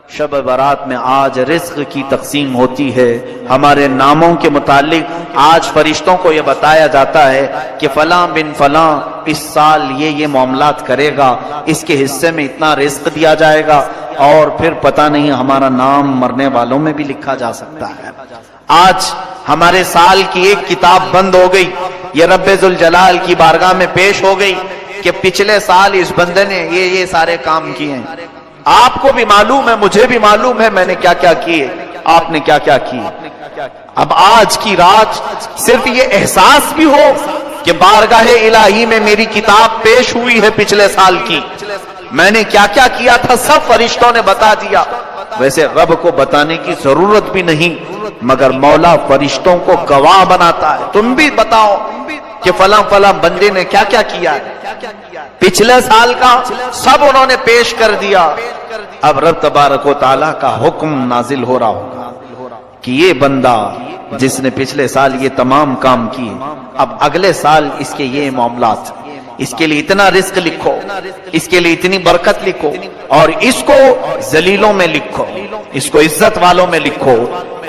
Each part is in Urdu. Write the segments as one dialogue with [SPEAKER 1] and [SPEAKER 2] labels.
[SPEAKER 1] شب برات میں آج رزق کی تقسیم ہوتی ہے. ہمارے ناموں کے متعلق آج فرشتوں کو یہ بتایا جاتا ہے کہ فلاں بن فلاں اس سال یہ معاملات کرے گا، اس کے حصے میں اتنا رزق دیا جائے گا، اور پھر پتہ نہیں ہمارا نام مرنے والوں میں بھی لکھا جا سکتا ہے. آج ہمارے سال کی ایک کتاب بند ہو گئی، یہ رب ذوالجلال کی بارگاہ میں پیش ہو گئی کہ پچھلے سال اس بندے نے یہ سارے کام کیے ہیں. آپ کو بھی معلوم ہے، مجھے بھی معلوم ہے میں نے کیا کیا کیے، آپ نے کیا کیا کیے. اب آج کی رات صرف یہ احساس بھی ہو کہ بارگاہ الہی میں میری کتاب پیش ہوئی ہے پچھلے سال کی، میں نے کیا کیا کیا تھا سب فرشتوں نے بتا دیا. ویسے رب کو بتانے کی ضرورت بھی نہیں، مگر مولا فرشتوں کو گواہ بناتا ہے. تم بھی بتاؤ کہ فلاں فلاں بندے نے کیا کیا کیا ہے. پچھلے سال کا سب انہوں نے پیش کر دیا. اب رب تبارک و تعالیٰ کا حکم نازل ہو رہا ہوگا کہ یہ بندہ جس نے پچھلے سال یہ تمام کام کیے، اب اگلے سال اس کے یہ معاملات، اس کے لیے اتنا رزق لکھو، اس کے لیے اتنی برکت لکھو، اور اس کو ذلیلوں میں لکھو، اس کو عزت والوں میں لکھو،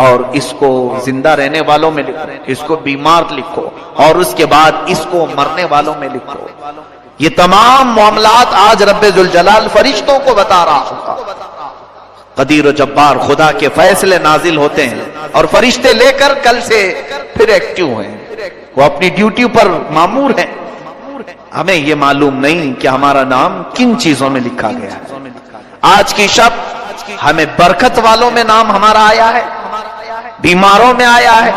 [SPEAKER 1] اور اس کو زندہ رہنے والوں میں لکھو، اس کو بیمار لکھو، اور اس کے بعد اس کو مرنے والوں میں لکھو. یہ تمام معاملات آج رب ذوالجلال فرشتوں کو بتا رہا ہوگا. قدیر و جبار خدا کے فیصلے نازل ہوتے ہیں اور فرشتے لے کر کل سے پھر ایکٹیو ہیں، وہ اپنی ڈیوٹی پر مامور ہیں. ہمیں یہ معلوم نہیں کہ ہمارا نام کن چیزوں میں لکھا گیا ہے. آج کی شب ہمیں برکت والوں میں نام ہمارا آیا ہے، بیماروں میں آیا ہے،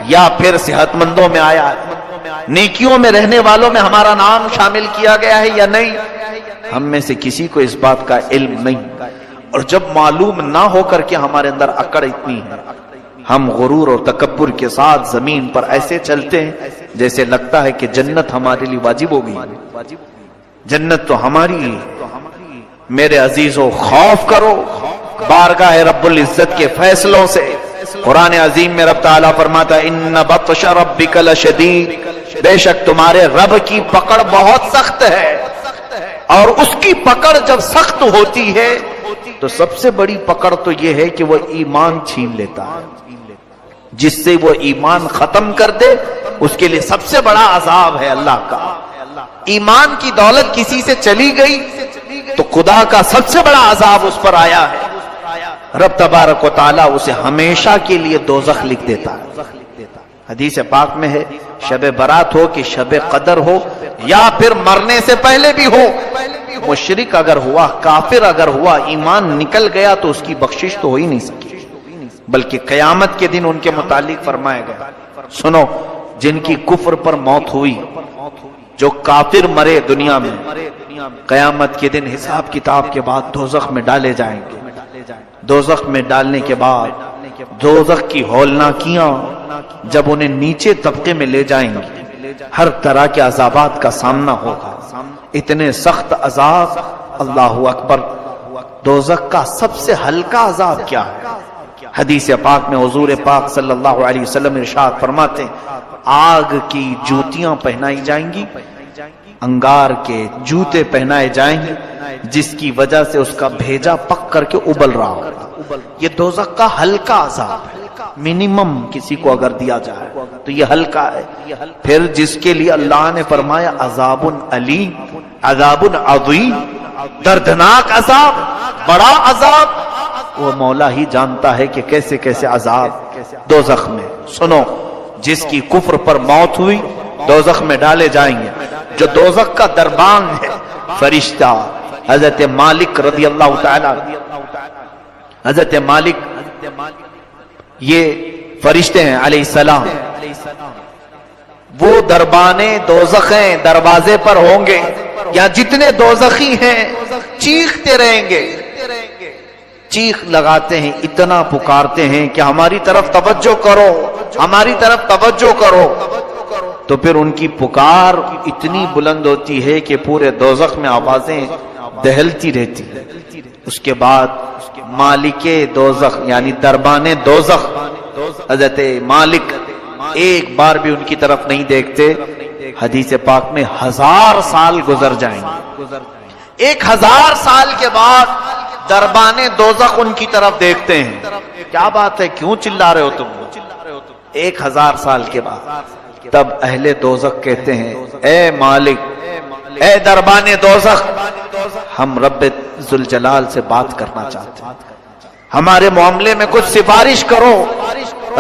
[SPEAKER 1] یا پھر صحت مندوں میں آیا ہے، نیکیوں میں رہنے والوں میں ہمارا نام شامل کیا گیا ہے یا نہیں. ہم میں سے کسی کو اس بات کا علم نہیں. اور جب معلوم نہ ہو کر کے ہمارے اندر اکڑ اتنی ہے، ہم غرور اور تکبر کے ساتھ زمین پر ایسے چلتے ہیں جیسے لگتا ہے کہ جنت ہمارے لیے واجب ہو گئی. جنت تو ہماری ہے. میرے عزیزو، خوف کرو بارگاہ رب العزت کے فیصلوں سے. قرآن عظیم میں رب تعالیٰ فرماتا ہے ان بطش ربک لشدید، بے شک تمہارے رب کی پکڑ بہت سخت ہے. اور اس کی پکڑ جب سخت ہوتی ہے تو سب سے بڑی پکڑ تو یہ ہے کہ وہ ایمان چھین لیتا ہے. جس سے وہ ایمان ختم کر دے اس کے لیے سب سے بڑا عذاب ہے اللہ کا. ایمان کی دولت کسی سے چلی گئی تو خدا کا سب سے بڑا عذاب اس پر آیا ہے. رب تبارک و تعالیٰ اسے ہمیشہ کے لیے دوزخ لکھ دیتا ہے. حدیث پاک میں ہے شب برات ہو کہ شب قدر ہو یا پھر مرنے سے پہلے بھی ہو، مشرک اگر ہوا، کافر اگر ہوا، ایمان نکل گیا تو اس کی بخشش تو ہو ہی نہیں سکی، بلکہ قیامت کے دن ان کے متعلق فرمایا گیا. سنو، جن کی کفر پر موت ہوئی، جو کافر مرے دنیا میں، قیامت کے دن حساب کتاب کے بعد دوزخ میں ڈالے جائیں گے. دوزخ میں ڈالنے کے بعد دوزخ کی ہولناکیاں جب انہیں نیچے طبقے میں لے جائیں گے، ہر طرح کے عذابات کا سامنا ہوگا. اتنے سخت عذاب، اللہ اکبر. دوزخ کا سب سے ہلکا عذاب کیا ہے؟ حدیث پاک میں حضور پاک صلی اللہ علیہ وسلم ارشاد فرماتے ہیں آگ کی جوتیاں پہنائی جائیں گی، انگار کے جوتے پہنائے جائیں گے، جس کی وجہ سے اس کا بھیجا پک کر کے ابل رہا ہوگا. یہ دوزخ کا ہلکا عذاب ہے. منیمم کسی کو اگر دیا جائے تو یہ ہلکا ہے. پھر جس کے لیے اللہ نے فرمایا عذاب علیم، عذاب عظیم، دردناک عذاب، بڑا عذاب، وہ مولا ہی جانتا ہے کہ کیسے کیسے عذاب دوزخ میں. سنو، جس کی کفر پر موت ہوئی دوزخ میں ڈالے جائیں گے. جو دوزخ کا دربان ہے، فرشتہ حضرت مالک رضی اللہ تعالی، حضرت مالک یہ فرشتے ہیں علیہ السلام، وہ دربانے دوزخیں دروازے پر ہوں گے، یا جتنے دوزخی ہیں چیختے رہیں گے، چیخ لگاتے ہیں، اتنا پکارتے ہیں کہ ہماری طرف توجہ کرو، ہماری طرف توجہ کرو. تو پھر ان کی پکار اتنی بلند ہوتی ہے کہ پورے دوزخ میں آوازیں دہلتی رہتی. اس کے بعد مالک دوزخ یعنی دربان دوزخ حضرت مالک ایک بار بھی ان کی طرف نہیں دیکھتے. حدیث پاک میں 1000 سال گزر جائیں گے. 1000 سال کے بعد دربانے دوزخ ان کی طرف دیکھتے ہیں. کیا بات ہے, کیوں چلا رہے ہو تم؟ 1000 سال کے بعد تب اہل دوزخ کہتے ہیں اے مالک, اے دربانے دوزخ, ہم رب ذوالجلال سے بات کرنا چاہتے ہیں, ہمارے معاملے میں کچھ سفارش کرو.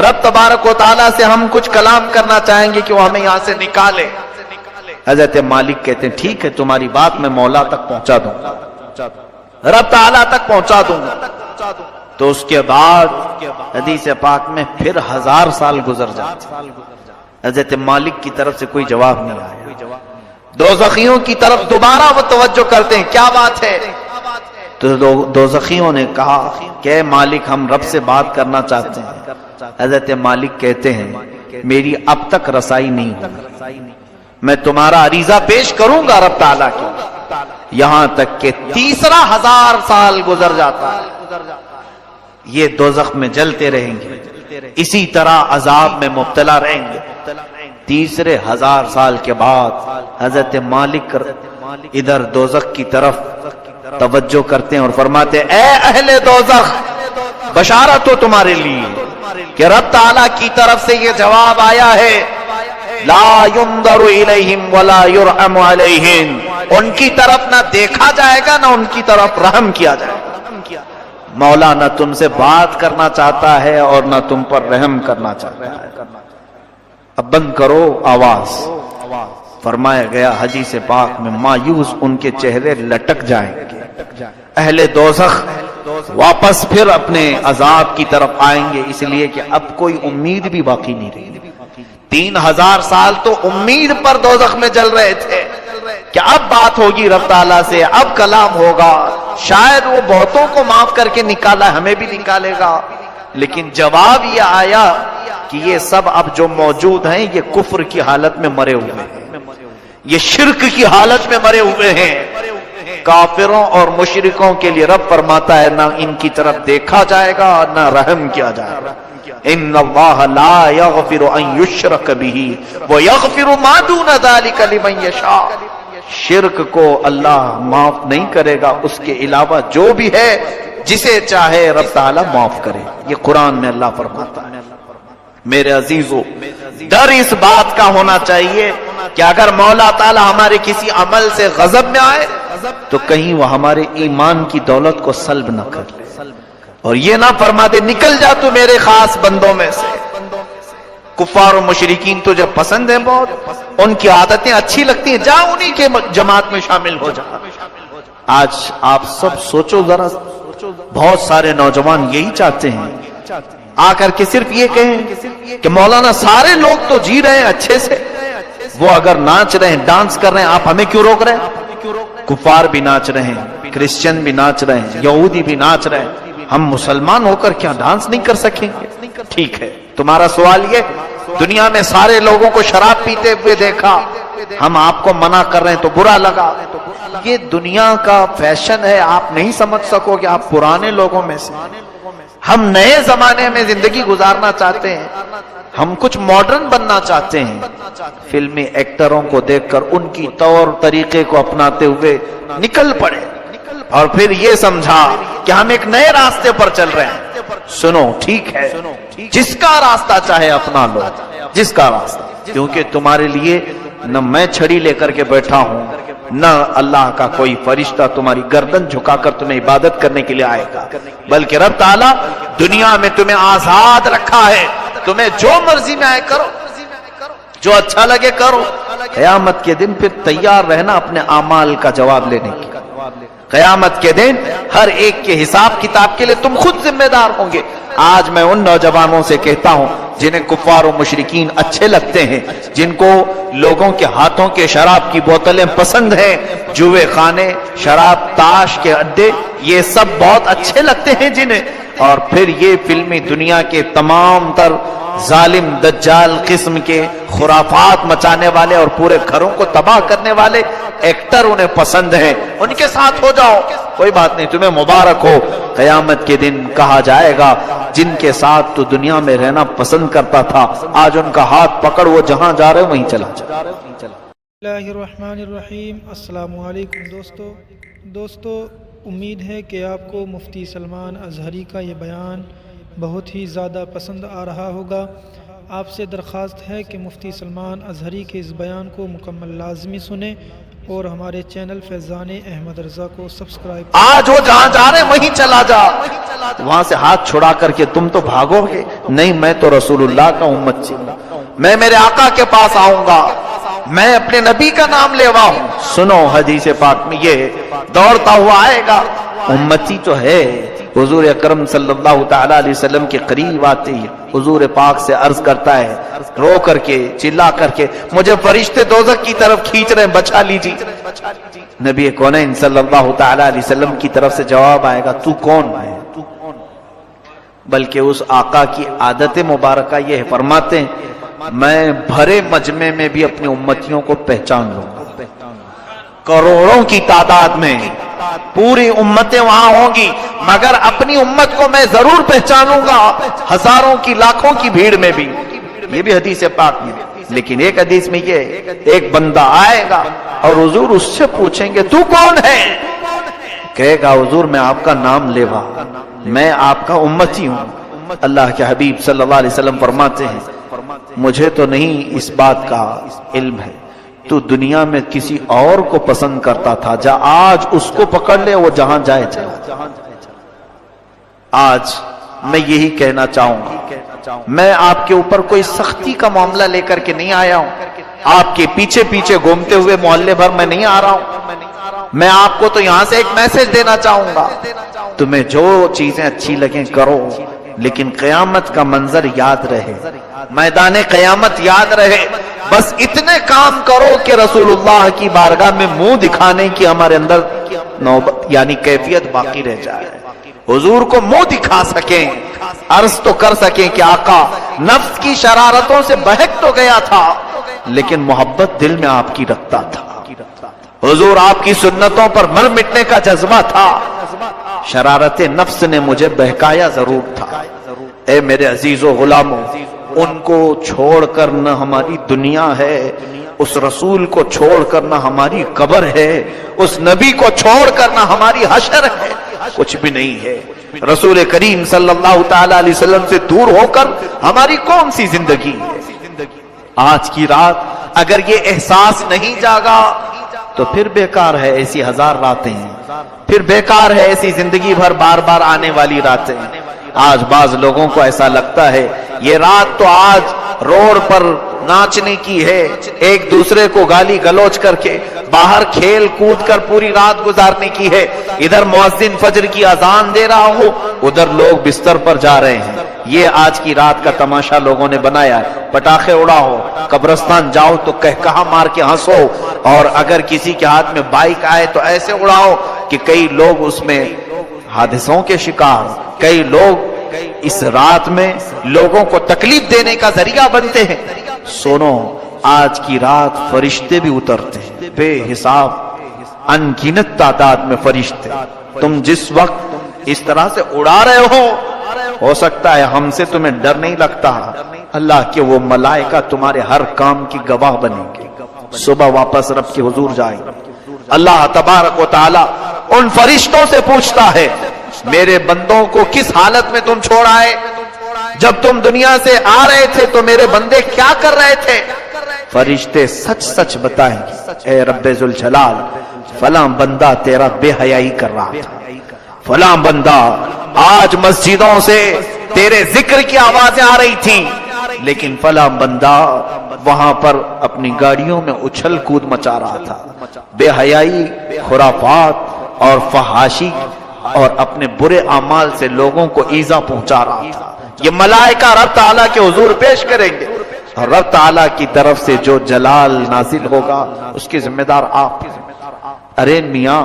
[SPEAKER 1] رب تبارک و تعالیٰ سے ہم کچھ کلام کرنا چاہیں گے کہ وہ ہمیں یہاں سے نکالے. حضرت مالک کہتے ہیں ٹھیک ہے, تمہاری بات میں مولا تک پہنچا دوں گا, رب تعالیٰ تک پہنچا دوں گا. تو اس کے بعد حدیث پاک میں پھر 1000 سال گزر جاتے, حضرت مالک کی طرف سے کوئی جواب نہیں آیا. دوزخیوں کی طرف دوبارہ وہ توجہ کرتے ہیں, کیا بات ہے؟ تو دوزخیوں نے کہا کہ مالک ہم رب سے بات کرنا چاہتے ہیں. حضرت مالک کہتے ہیں میری اب تک رسائی نہیں ہوئی, میں تمہارا عریضہ پیش کروں گا رب تعالیٰ کی, یہاں تک کہ تیسرا 1000 سال گزر جاتا ہے. یہ دوزخ میں جلتے رہیں گے, اسی طرح عذاب میں مبتلا رہیں گے. تیسرے 1000 سال کے بعد حضرت مالک ادھر دوزخ کی طرف توجہ کرتے ہیں اور فرماتے ہیں اے اہل دوزخ, بشارت ہو تمہارے لیے کہ رب تعالیٰ کی طرف سے یہ جواب آیا ہے لا ينظر الیہم ولا یرحم علیہم, ان کی طرف نہ دیکھا جائے گا نہ ان کی طرف رحم کیا جائے گا. مولا نہ تم سے بات کرنا چاہتا ہے اور نہ تم پر رحم کرنا چاہتا ہے. اب بند کرو آواز. فرمایا گیا حدیث پاک میں مایوس ان کے چہرے لٹک جائیں گے. اہل دوزخ واپس پھر اپنے عذاب کی طرف آئیں گے, اس لیے کہ اب کوئی امید بھی باقی نہیں رہی. 3000 سال تو امید پر دوزخ میں جل رہے تھے کہ اب بات ہوگی رب تعالیٰ سے, اب کلام ہوگا, شاید وہ بہتوں کو معاف کر کے نکالا, ہمیں بھی نکالے گا. لیکن جواب یہ آیا کہ یہ سب اب جو موجود ہیں یہ کفر کی حالت میں مرے ہوئے ہیں, یہ شرک کی حالت میں مرے ہوئے ہیں. کافروں اور مشرکوں کے لیے رب فرماتا ہے نہ ان کی طرف دیکھا جائے گا نہ رحم کیا جائے گا. ان اللہ لا یغفر ان یشرک بہ ویغفر ما دون ذلک لمن یشاء. شرک کو اللہ معاف نہیں کرے گا, اس کے علاوہ جو بھی ہے جسے چاہے رب تعالیٰ معاف کرے. یہ قرآن میں اللہ فرماتا ہے. میرے عزیزو, ڈر اس بات کا ہونا چاہیے کہ اگر مولا تعالیٰ ہمارے کسی عمل سے غضب میں آئے تو کہیں وہ ہمارے ایمان کی دولت کو سلب نہ کر لے اور یہ نہ فرما دے نکل جا تو میرے خاص بندوں میں سے. کفار و مشرکین تجھے پسند ہیں بہت, ان کی عادتیں اچھی لگتی ہیں, جا انہی کے جماعت میں شامل ہو جا. آج آپ سب سوچو ذرا, بہت سارے نوجوان یہی چاہتے ہیں آ کر کے صرف یہ کہیں کہ مولانا سارے لوگ تو جی رہے ہیں اچھے سے, وہ اگر ناچ رہے ہیں ڈانس کر رہے ہیں آپ ہمیں کیوں روک رہے ہیں؟ کفار بھی ناچ رہے ہیں, کرسچن بھی ناچ رہے ہیں, یہودی بھی ناچ رہے ہیں, ہم مسلمان ہو کر کیا ڈانس نہیں کر سکیں گے؟ ٹھیک ہے, تمہارا سوال یہ دنیا میں سارے لوگوں کو شراب پیتے ہوئے دیکھا, ہم آپ کو منع کر رہے ہیں تو برا لگا. یہ دنیا کا فیشن ہے, آپ نہیں سمجھ سکو کہ آپ پرانے لوگوں میں سے. ہم نئے زمانے میں زندگی گزارنا چاہتے ہیں, ہم کچھ ماڈرن بننا چاہتے ہیں. فلمی ایکٹروں کو دیکھ کر ان کی طور طریقے کو اپناتے ہوئے نکل پڑے اور پھر یہ سمجھا کہ ہم ایک نئے راستے پر چل رہے ہیں. سنو, ٹھیک ہے, جس کا راستہ چاہے اپنا لو, جس کا راستہ, کیونکہ تمہارے لیے نہ میں چھڑی لے کر کے بیٹھا ہوں نہ اللہ کا کوئی فرشتہ تمہاری گردن جھکا کر تمہیں عبادت کرنے کے لیے آئے گا, بلکہ رب تعالیٰ دنیا میں تمہیں آزاد رکھا ہے, تمہیں جو مرضی میں آئے کرو, جو اچھا لگے کرو. قیامت کے دن پھر تیار رہنا اپنے اعمال کا جواب لینے کی. قیامت کے دن ہر ایک کے حساب کتاب کے لیے تم خود ذمہ دار ہوں گے. آج میں ان نوجوانوں سے کہتا ہوں جنہیں کفار و مشرکین اچھے لگتے ہیں, جن کو لوگوں کے ہاتھوں کے شراب کی بوتلیں پسند ہیں, جوئے خانے, شراب, تاش کے اڈے, یہ سب بہت اچھے لگتے ہیں جنہیں, اور پھر یہ فلمی دنیا کے تمام تر ظالم دجال قسم کے خرافات مچانے والے اور پورے گھروں کو تباہ کرنے والے ایکٹر انہیں پسند ہیں, ان کے ساتھ ہو جاؤ, کوئی بات نہیں, تمہیں مبارک ہو. قیامت کے دن کہا جائے گا جن کے ساتھ تو دنیا میں رہنا پسند کرتا تھا, آج ان کا ہاتھ پکڑ, وہ جہاں جا رہے وہیں چلا جا.
[SPEAKER 2] اللہ الرحمن الرحیم. السلام علیکم دوستو. امید ہے کہ آپ کو مفتی سلمان اظہری کا یہ بیان بہت ہی زیادہ پسند آ رہا ہوگا۔ آپ سے درخواست ہے کہ مفتی سلمان اظہری کے اس بیان کو مکمل لازمی سنیں اور ہمارے چینل فیضان احمد رضا کو سبسکرائب کریں۔
[SPEAKER 1] آج وہ جہاں جا رہے وہیں چلا جا، وہاں سے ہاتھ چھڑا کر کے تم تو بھاگو گے نہیں، میں تو رسول اللہ کا امتی ہوں، میں میرے آقا کے پاس آؤں گا، میں اپنے نبی کا نام لیوا ہوں۔ سنو حدیث پاک میں یہ دوڑتا ہوا آئے گا، امتی تو ہے، حضور اکرم صلی اللہ تعالی علیہ وسلم کے قریب آتے ہی حضور پاک سے عرض کرتا ہے رو کر کے چلا کر کے، مجھے فرشتے دوزخ کی طرف کھینچ رہے ہیں، بچا لیجیے۔ نبی کونین صلی اللہ تعالی علیہ وسلم کی طرف سے جواب آئے گا، تو کون ہے؟ بلکہ اس آقا کی عادت مبارکہ یہ ہے، فرماتے ہیں میں بھرے مجمع میں بھی اپنی امتیوں کو پہچان لوں گا، کروڑوں کی تعداد میں پوری امتیں وہاں ہوں گی، مگر اپنی امت کو میں ضرور پہچانوں گا ہزاروں کی لاکھوں کی بھیڑ میں بھی۔ یہ بھی حدیث پاک میں، لیکن ایک حدیث میں یہ ایک بندہ آئے گا اور حضور اس سے پوچھیں گے تو کون ہے؟ کہے گا حضور میں آپ کا نام لیوا، میں آپ کا امتی ہوں۔ اللہ کے حبیب صلی اللہ علیہ وسلم فرماتے ہیں مجھے تو نہیں اس بات کا علم ہے، تو دنیا میں کسی اور کو پسند کرتا تھا، جا آج اس کو پکڑ لے، وہ جہاں جائے چلا۔ آج میں یہی کہنا چاہوں گا، میں آپ کے اوپر کوئی سختی کا معاملہ لے کر کے نہیں آیا ہوں، آپ کے پیچھے پیچھے گھومتے ہوئے محلے بھر میں نہیں آ رہا ہوں، میں آپ کو تو یہاں سے ایک میسج دینا چاہوں گا، تمہیں جو چیزیں اچھی لگیں کرو، لیکن قیامت کا منظر یاد رہے، میدان قیامت یاد رہے، بس اتنے کام کرو کہ رسول اللہ کی بارگاہ میں منہ دکھانے کی ہمارے اندر نوبت یعنی کیفیت باقی رہ جائے، حضور کو منہ دکھا سکیں، عرض تو کر سکیں کہ آقا نفس کی شرارتوں سے بہک تو گیا تھا لیکن محبت دل میں آپ کی رکھتا تھا، حضور آپ کی سنتوں پر مر مٹنے کا جذبہ تھا، شرارت نفس نے مجھے بہکایا ضرور تھا۔ اے میرے عزیز و غلاموں، ان کو چھوڑ کر نہ ہماری دنیا ہے، اس رسول کو چھوڑ کر نہ ہماری قبر ہے، اس نبی کو چھوڑ کر نہ ہماری حشر ہے، کچھ بھی نہیں ہے۔ رسول کریم صلی اللہ تعالی علیہ وسلم سے دور ہو کر ہماری کون سی زندگی ہے؟ آج کی رات اگر یہ احساس نہیں جاگا تو پھر بیکار ہے ایسی ہزار راتیں، پھر بیکار ہے ایسی زندگی بھر بار بار آنے والی راتیں۔ آج بعض لوگوں کو ایسا لگتا ہے یہ رات تو آج روڈ پر ناچنے کی ہے، ایک دوسرے کو گالی گلوچ کر کے باہر کھیل کود کر پوری رات گزارنے کی ہے، ادھر مؤذن فجر کی اذان دے رہا ہو، ادھر لوگ بستر پر جا رہے ہیں، یہ آج کی رات کا تماشا لوگوں نے بنایا ہے۔ پٹاخے اڑاؤ، قبرستان جاؤ تو کہکہا مار کے ہنسو، اور اگر کسی کے ہاتھ میں بائک آئے تو ایسے اڑاؤ کہ کئی لوگ اس میں حادثوں کے شکار، کئی لوگ اس رات میں لوگوں کو تکلیف دینے کا ذریعہ بنتے ہیں۔ سنو، آج کی رات فرشتے بھی اترتے ہیں، بے حساب ان گنت تعداد میں فرشتے، تم جس وقت اس طرح سے اڑا رہے ہو سکتا ہے ہم سے تمہیں ڈر نہیں لگتا، اللہ کے وہ ملائکہ تمہارے ہر کام کی گواہ بنیں گے، صبح واپس رب کے حضور جائیں۔ اللہ تبارک و تعالی ان فرشتوں سے پوچھتا ہے میرے بندوں کو کس حالت میں تم چھوڑ آئے؟ جب تم دنیا سے آ رہے تھے تو میرے بندے کیا کر رہے تھے؟ فرشتے سچ سچ بتائیں گے، اے رب ذوالجلال فلاں بندہ تیرا بے حیائی کر رہا تھا، فلاں بندہ آج مسجدوں سے تیرے ذکر کی آوازیں آ رہی تھیں، لیکن فلاں بندہ وہاں پر اپنی گاڑیوں میں اچھل کود مچا رہا تھا، بے حیائی، خرافات اور فحاشی اور اپنے برے اعمال سے لوگوں کو ایذا پہنچا رہا تھا۔ یہ ملائکہ رب تعالیٰ کے حضور پیش کریں گے، اور رب تعالیٰ کی طرف سے جو جلال نازل ہوگا اس کے ذمہ دار آپ۔ ارے میاں،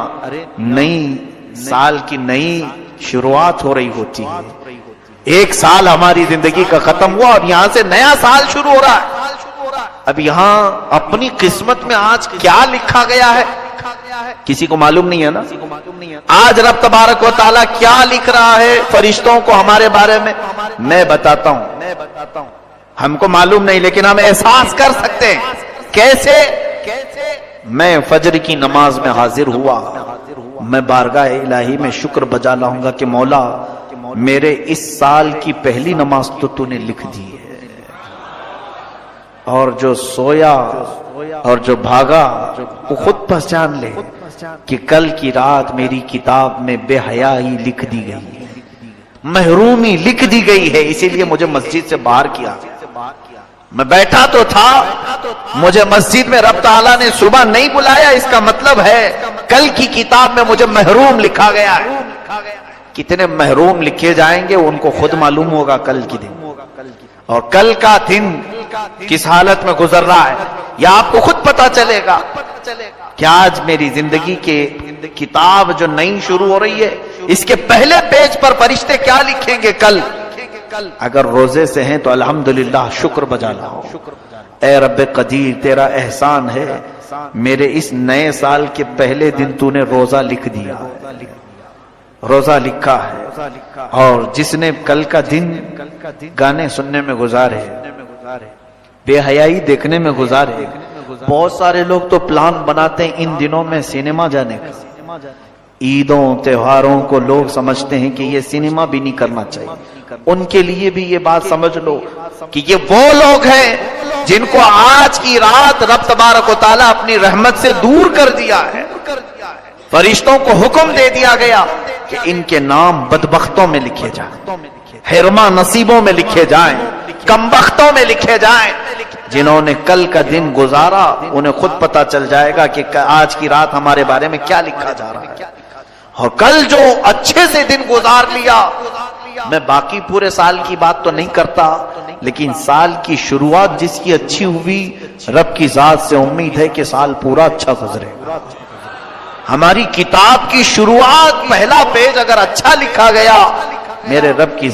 [SPEAKER 1] نئی سال کی نئی شروعات ہو رہی ہوتی ہے، ایک سال ہماری زندگی کا ختم ہوا اور یہاں سے نیا سال شروع ہو رہا ہے۔ اب یہاں اپنی قسمت میں آج کیا لکھا گیا ہے کسی کو معلوم نہیں ہے نا۔ آج رب تبارک و تعالیٰ کیا لکھ رہا ہے فرشتوں کو ہمارے بارے میں، میں بتاتا ہوں، ہم کو معلوم نہیں لیکن ہم احساس کر سکتے ہیں۔ کیسے؟ میں فجر کی نماز میں حاضر ہوا، میں بارگاہ الہی میں شکر بجا لاؤں گا کہ مولا میرے اس سال کی پہلی نماز تو نے لکھ دی ہے، اور جو سویا اور جو بھاگا وہ خود پہچان لے کہ کل کی رات میری کتاب میں بے حیائی لکھ دی گئی ہے، محرومی لکھ دی گئی ہے، اسی لیے مجھے مسجد سے باہر کیا۔ میں بیٹھا تو تھا، مجھے مسجد میں رب تعالیٰ نے صبح نہیں بلایا، اس کا مطلب ہے کل کی کتاب میں مجھے محروم لکھا گیا ہے۔ کتنے محروم لکھے جائیں گے ان کو خود معلوم ہوگا کل کی دن، اور کل کا دن کس حالت میں گزر رہا ہے یا آپ کو خود پتا چلے گا کہ آج میری زندگی کے کتاب جو نئی شروع ہو رہی ہے اس کے پہلے پیج پر فرشتے کیا لکھیں گے کل۔ اگر روزے سے ہیں تو الحمدللہ شکر بجا لاؤ، اے رب قدیر تیرا احسان ہے، میرے اس نئے سال کے پہلے دن تو نے روزہ لکھ دیا، روزہ لکھا ہے، اور جس نے کل کا دن گانے سننے میں گزارے، بے حیائی دیکھنے میں گزارے۔ بہت سارے لوگ تو پلان بناتے ہیں ان دنوں میں سینما جانے کا، عیدوں تہواروں کو لوگ سمجھتے ہیں کہ یہ سینما بھی نہیں کرنا چاہیے۔ ان کے لیے بھی یہ بات سمجھ لو کہ یہ وہ لوگ ہیں جن کو آج کی رات رب تبارک و تعالیٰ اپنی رحمت سے دور کر دیا ہے۔ فرشتوں کو حکم دے دیا گیا کہ ان کے نام بدبختوں میں لکھے جائیں، حرمہ نصیبوں میں لکھے جائیں، کمبختوں میں لکھے جائیں۔ جنہوں نے کل کا دن گزارا انہیں خود پتا چل جائے گا کہ آج کی رات ہمارے بارے میں کیا لکھا جا رہا ہے۔ اور کل جو اچھے سے دن گزار لیا، میں باقی پورے سال کی بات تو نہیں کرتا، لیکن سال کی شروعات جس کی اچھی ہوئی، رب کی ذات سے امید ہے کہ سال پورا اچھا گزرے گا۔ ہماری کتاب کی شروعات پہلا پیج اگر اچھا لکھا گیا، میرے رب کی